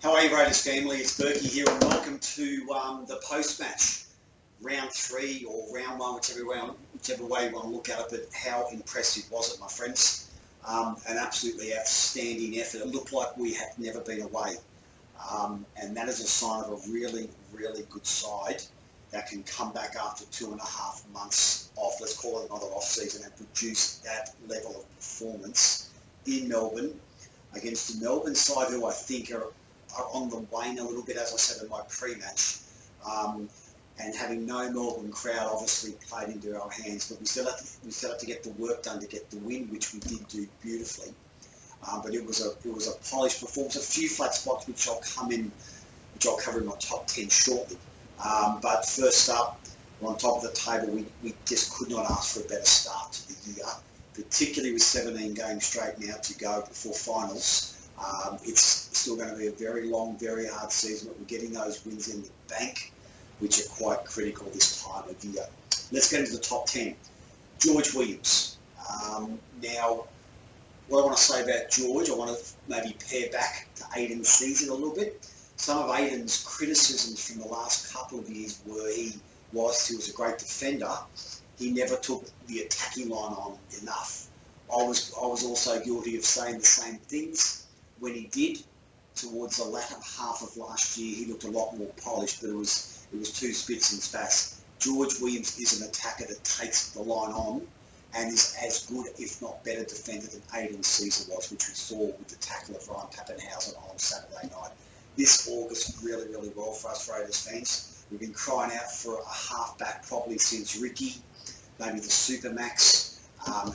How are you, Raiders family? It's Bourkeys here, and welcome to the post-match, round 3 or round 1, whichever way you want to look at it. But how impressive was it, my friends? An absolutely outstanding effort. It looked like we had never been away, and that is a sign of a really, really good side that can come back after 2.5 months off. Let's call it another off-season, and produce that level of performance in Melbourne against a Melbourne side who I think are on the wane a little bit, as I said in my pre-match, and having no Melbourne crowd obviously played into our hands, but we still had to get the work done to get the win, which we did do beautifully. But it was a polished performance. A few flat spots which I'll cover in my top 10 shortly. But first up, we're on top of the table. We just could not ask for a better start to the year, particularly with 17 games straight now to go before finals. It's still going to be a very long, very hard season, but we're getting those wins in the bank, which are quite critical this time of year. Let's get into the top 10. George Williams. Now, what I want to say about George, I want to maybe pair back to Aidan's season a little bit. Some of Aidan's criticisms from the last couple of years were he was a great defender, he never took the attacking line on enough. I was also guilty of saying the same things. When he did, towards the latter half of last year, he looked a lot more polished, but it was two spits and spats. George Williams is an attacker that takes the line on and is as good, if not better, defender than Aidan's season was, which we saw with the tackle of Ryan Pappenhausen on Saturday night. This augurs really, really well for us Raiders fans. We've been crying out for a half-back probably since Ricky, maybe the Supermax,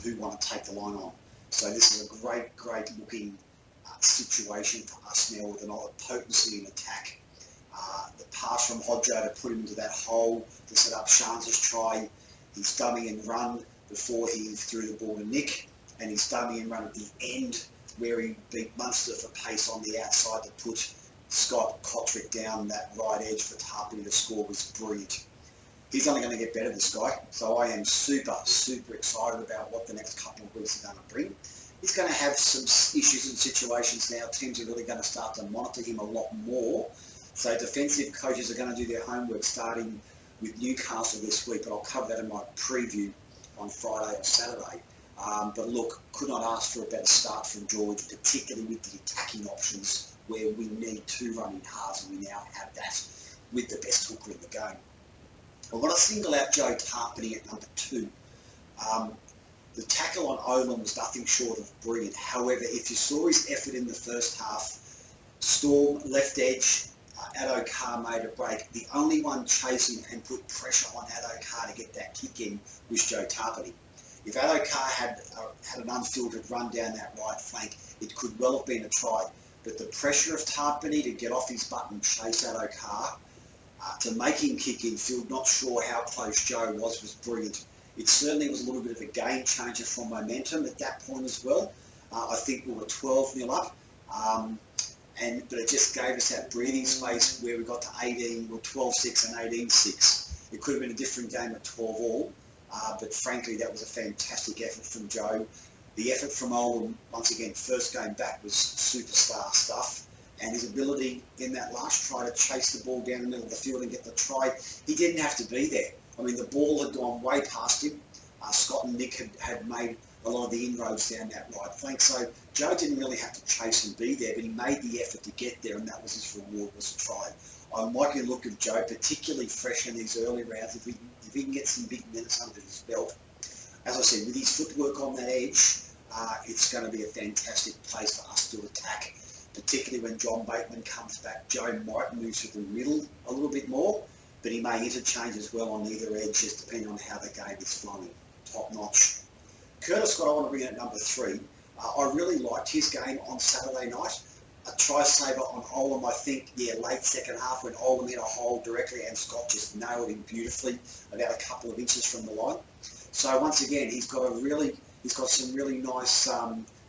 who want to take the line on. So this is a great, great looking situation for us now with another potency in attack. The pass from Hodjo to put him into that hole to set up Shan's try, his dummy and run before he threw the ball to Nick, and his dummy and run at the end where he beat Munster for pace on the outside to put Scott Kotrick down that right edge for Tarpany to score was brilliant. He's only going to get better, this guy, so I am super, super excited about what the next couple of weeks are going to bring. He's going to have some issues and situations now. Teams are really going to start to monitor him a lot more. So defensive coaches are going to do their homework starting with Newcastle this week, but I'll cover that in my preview on Friday or Saturday. But look, could not ask for a better start from George, particularly with the attacking options where we need 2 running halves, and we now have that with the best hooker in the game. I want to single out Joe Tarpany at number 2. The tackle on Olam was nothing short of brilliant. However, if you saw his effort in the first half, Storm, left edge, Addo-Carr made a break. The only one chasing and put pressure on Addo-Carr to get that kick in was Joe Tarpany. If Addo-Carr had an unfiltered run down that right flank, it could well have been a try. But the pressure of Tarpany to get off his butt and chase Addo-Carr, to make him kick in field, not sure how close Joe was brilliant. It certainly was a little bit of a game changer for momentum at that point as well. I think we were 12-0 up, but it just gave us that breathing space where we got to 18, we were 12-6 and 18-6. It could have been a different game at 12-all, but frankly, that was a fantastic effort from Joe. The effort from Olam, once again, first game back was superstar stuff, and his ability in that last try to chase the ball down the middle of the field and get the try, he didn't have to be there. I mean, the ball had gone way past him. Scott and Nick had made a lot of the inroads down that right flank. So Joe didn't really have to chase and be there, but he made the effort to get there, and that was his reward, was a try. I like the look of Joe, particularly fresh in these early rounds. If he can get some big minutes under his belt, as I said, with his footwork on that edge, it's going to be a fantastic place for us to attack, particularly when John Bateman comes back. Joe might move to the middle a little bit more, but he may interchange as well on either edge, just depending on how the game is flowing. Top notch. Curtis Scott, I want to bring in at number 3. I really liked his game on Saturday night. A try-saver on Olam, I think, late second half when Olam hit a hole directly and Scott just nailed him beautifully, about a couple of inches from the line. So once again, he's got some really nice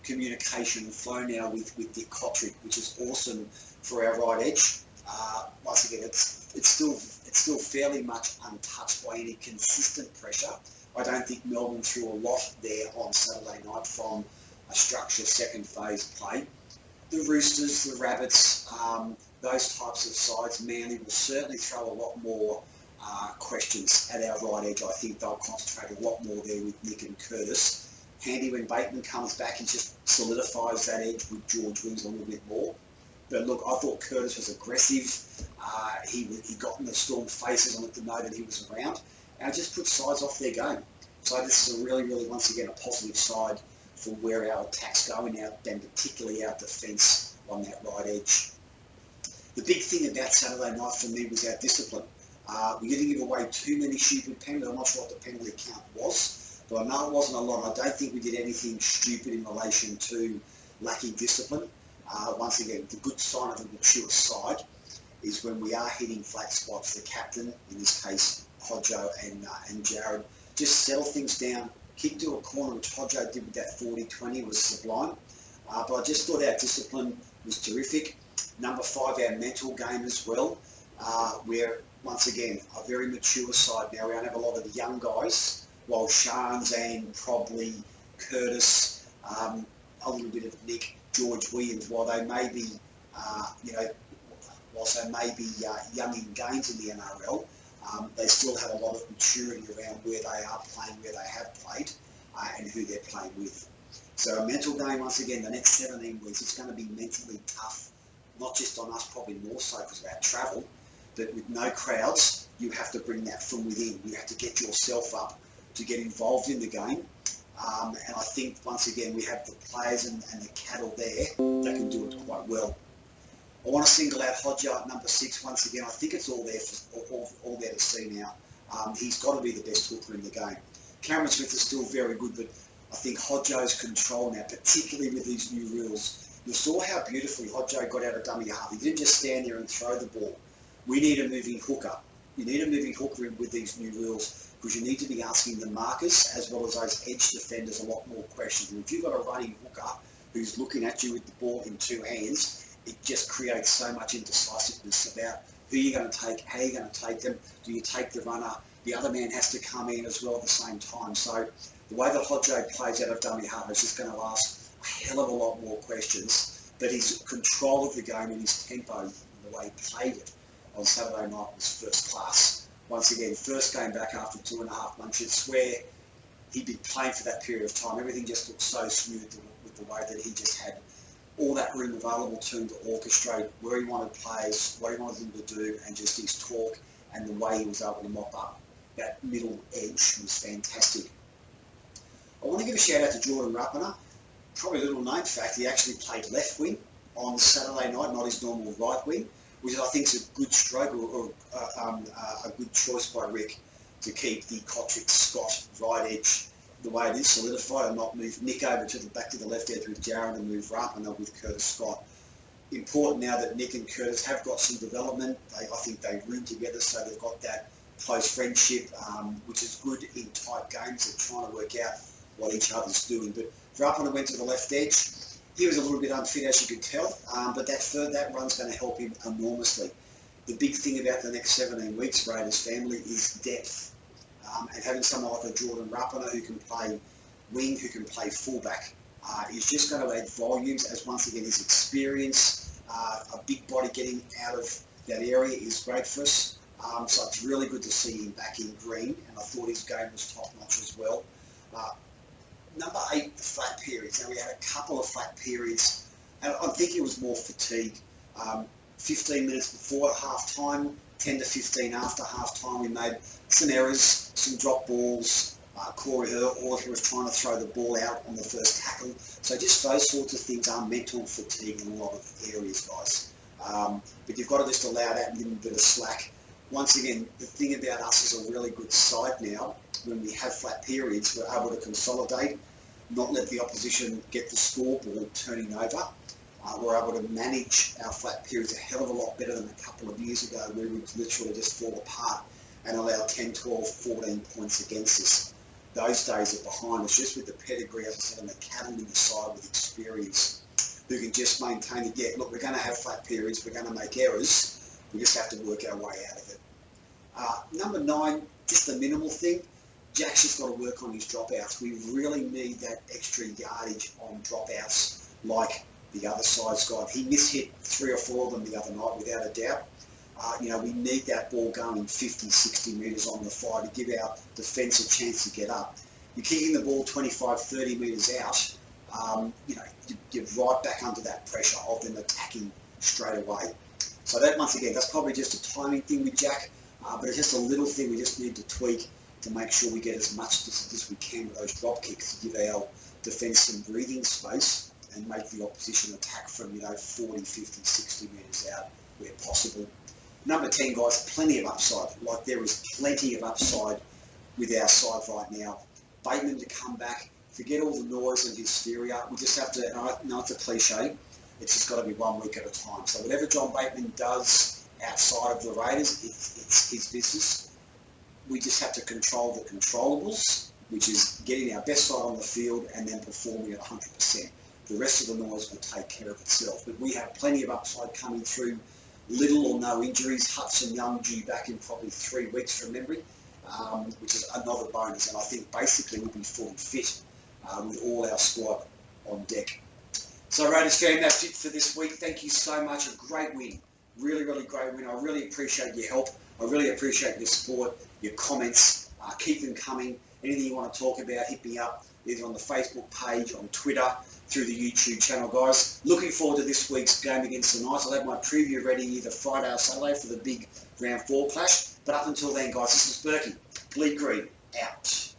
communication and flow now with Dick Kotrick, which is awesome for our right edge. Once again, it's still fairly much untouched by any consistent pressure. I don't think Melbourne threw a lot there on Saturday night from a structured second phase play. the Roosters, the Rabbits, those types of sides, Manly will certainly throw a lot more questions at our right edge. I think they'll concentrate a lot more there with Nick and Curtis. Handy when Bateman comes back and just solidifies that edge with George Wings a little bit more. But look, I thought Curtis was aggressive. He got in the Storm faces on it the moment he was around, and it just put sides off their game. So this is a really, really, once again, a positive side for where our attack's going out, and particularly our defence on that right edge. The big thing about Saturday night for me was our discipline. We didn't give away too many stupid penalties. I'm not sure what the penalty count was, but I know it wasn't a lot. I don't think we did anything stupid in relation to lacking discipline. Once again, the good sign of a mature side is when we are hitting flat spots. The captain, in this case Hodjo and Jared, just settle things down, kick to a corner, which Hodjo did with that 40-20 was sublime. But I just thought our discipline was terrific. Number 5, our mental game as well. We're, once again, a very mature side now. We don't have a lot of the young guys, while Shans and probably Curtis, a little bit of Nick, George Williams, while they may be, whilst they may be young in games in the NRL, they still have a lot of maturity around where they are playing, where they have played, and who they're playing with. So a mental game, once again, the next 17 weeks, it's going to be mentally tough, not just on us, probably more so because of our travel, but with no crowds, you have to bring that from within. You have to get yourself up to get involved in the game. And I think, once again, we have the players and the cattle there that can do it quite well. I want to single out Hodjo at number 6 once again. I think it's all there to see now. He's got to be the best hooker in the game. Cameron Smith is still very good, but I think Hodjo's control now, particularly with these new rules. You saw how beautifully Hodjo got out of dummy half. He didn't just stand there and throw the ball. We need a moving hooker. You need a moving hooker with these new rules, because you need to be asking the markers as well as those edge defenders a lot more questions. And if you've got a running hooker who's looking at you with the ball in 2 hands, it just creates so much indecisiveness about who you're going to take, how you're going to take them. Do you take the runner? The other man has to come in as well at the same time. So the way that Hodjo plays out of dummy half is just going to ask a hell of a lot more questions. But his control of the game and his tempo, and the way he played it on Saturday night, was first class. Once again, first game back after 2.5 months, you'd swear he'd been playing for that period of time. Everything just looked so smooth with the way that he just had all that room available to him to orchestrate where he wanted players, what he wanted them to do, and just his talk and the way he was able to mop up that middle edge was fantastic. I want to give a shout out to Jordan Rapana. Probably a little known fact, he actually played left wing on Saturday night, not his normal right wing, which I think is a good stroke or a good choice by Rick to keep the Kotrick Scott right edge the way it is, solidified, and not move Nick over to the back to the left edge with Jaron and move Rapana with Curtis Scott. Important now that Nick and Curtis have got some development. I think they room together, so they've got that close friendship, which is good in tight games and trying to work out what each other's doing. But Rapana went to the left edge. He was a little bit unfit, as you could tell, but that run's going to help him enormously. The big thing about the next 17 weeks, Raiders family, is depth. And having someone like a Jordan Rapana who can play wing, who can play fullback, is just going to add volumes, as once again his experience, a big body getting out of that area is great for us. So it's really good to see him back in green, and I thought his game was top-notch as well. Number 8, the flat periods. Now, we had a couple of flat periods, and I think it was more fatigue. 15 minutes before half-time, 10 to 15 after half-time, we made some errors, some drop balls. Corey Horton was trying to throw the ball out on the first tackle. So just those sorts of things are mental fatigue in a lot of areas, guys. But you've got to just allow that little bit of slack. Once again, the thing about us is a really good side now. When we have flat periods, we're able to consolidate, not let the opposition get the scoreboard turning over. We're able to manage our flat periods a hell of a lot better than a couple of years ago, where we literally just fall apart and allow 10, 12, 14 points against us. Those days are behind us, just with the pedigree, as I said, and the cattle in the side with experience, who can just maintain it. Yeah, look, we're going to have flat periods, we're going to make errors, we just have to work our way out of it. Number 9, just the minimal thing. Jack's just got to work on his dropouts. We really need that extra yardage on dropouts, like the other side's got. He mishit 3 or 4 of them the other night, without a doubt. We need that ball going 50, 60 metres on the fly to give our defence a chance to get up. You're kicking the ball 25, 30 metres out, you're right back under that pressure of them attacking straight away. So that, once again, that's probably just a timing thing with Jack, but it's just a little thing we just need to tweak to make sure we get as much distance as we can with those drop kicks to give our defence some breathing space and make the opposition attack from 40, 50, 60 metres out where possible. Number 10, guys, plenty of upside. Like, there is plenty of upside with our side right now. Bateman to come back, forget all the noise and hysteria. We just have to, and I know it's a cliche, it's just got to be 1 week at a time. So whatever John Bateman does outside of the Raiders, it's his business. We just have to control the controllables, which is getting our best side on the field and then performing at 100%. The rest of the noise will take care of itself. But we have plenty of upside coming through. Little or no injuries. Hudson Young due back in probably 3 weeks from memory, which is another bonus. And I think basically we'll be fully fit with all our squad on deck. So Raiders game, that's it for this week. Thank you so much. A great win. Really, really great win. I really appreciate your help. I really appreciate your support, your comments. Keep them coming. Anything you want to talk about, hit me up either on the Facebook page, on Twitter, through the YouTube channel, guys. Looking forward to this week's game against the Knights. I'll have my preview ready either Friday or Saturday for the big round 4 clash. But up until then, guys, this is Bourkeys. Bleed Green, out.